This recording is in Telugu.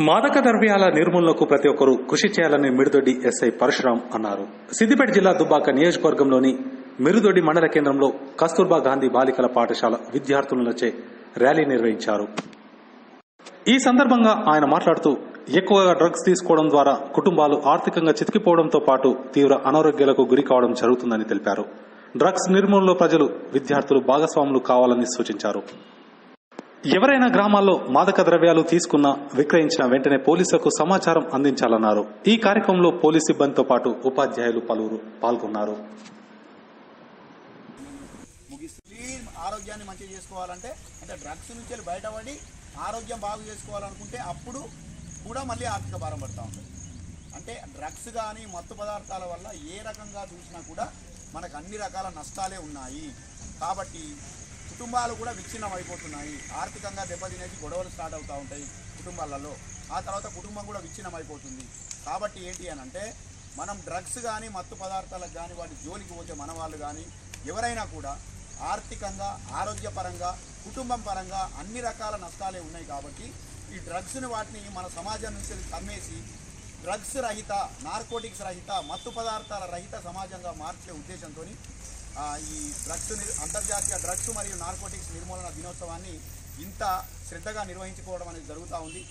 మాదక ద్రవ్యాల నిర్మూలనకు ప్రతి ఒక్కరూ కృషి చేయాలని మిరుదొడ్డి ఎస్ఐ పరశురాం అన్నారు. సిద్దిపేట జిల్లా దుబ్బాక నియోజకవర్గంలోని మిరుదొడ్డి మండల కేంద్రంలో కస్తూర్బా గాంధీ బాలికల పాఠశాల విద్యార్థులచే ర్యాలీ నిర్వహించారు. ఈ సందర్భంగా ఆయన మాట్లాడుతూ ఎక్కువగా డ్రగ్స్ తీసుకోవడం ద్వారా కుటుంబాలు ఆర్థికంగా చితికిపోవడంతో పాటు తీవ్ర అనారోగ్యాలకు గురి కావడం జరుగుతుందని తెలిపారు. డ్రగ్స్ నిర్మూలనలో ప్రజలు విద్యార్థులు భాగస్వాములు కావాలని సూచించారు. ఎవరైనా గ్రామాల్లో మాదక ద్రవ్యాలు తీసుకున్నా విక్రయించిన వెంటనే పోలీసులకు సమాచారం అందించాలన్నారు. ఈ కార్యక్రమంలో పోలీసు సిబ్బందితో పాటు ఉపాధ్యాయులు పలువురు పాల్గొన్నారు. ఆరోగ్యాన్ని మంచిగా చేసుకోవాలంటే అంటే డ్రగ్స్ నుంచి బయటపడి ఆరోగ్యం బాగు చేసుకోవాలనుకుంటే అప్పుడు కూడా మళ్ళీ ఆర్థిక భారం పడుతూ ఉంటుంది. అంటే డ్రగ్స్ కానీ మత్తు పదార్థాల వల్ల ఏ రకంగా చూసినా కూడా మనకు అన్ని రకాల నష్టాలే ఉన్నాయి. కాబట్టి కుటుంబాలు కూడా విచ్ఛిన్నం అయిపోతున్నాయి. ఆర్థికంగా దెబ్బతినేసి గొడవలు స్టార్ట్ అవుతూ ఉంటాయి కుటుంబాలలో. ఆ తర్వాత కుటుంబం కూడా విచ్ఛిన్నం అయిపోతుంది. కాబట్టి ఏంటి అని అంటే మనం డ్రగ్స్ కానీ మత్తు పదార్థాలకు కానీ వాటి జోలికి పోతే మన వాళ్ళు కానీ ఎవరైనా కూడా ఆర్థికంగా ఆరోగ్యపరంగా కుటుంబం పరంగా అన్ని రకాల నష్టాలే ఉన్నాయి. కాబట్టి ఈ డ్రగ్స్ని వాటిని మన సమాజం నుంచి తమ్మేసి డ్రగ్స్ రహిత నార్కోటిక్స్ రహిత మత్తు పదార్థాల రహిత సమాజంగా మార్చే ఉద్దేశంతో ఈ డ్రగ్స్ అంతర్జాతీయ డ్రగ్స్ మరియు నార్కోటిక్స్ నిర్మూలన దినోత్సవాన్ని ఇంత శ్రద్ధగా నిర్వహించుకోవడం అనేది జరుగుతూ ఉంది.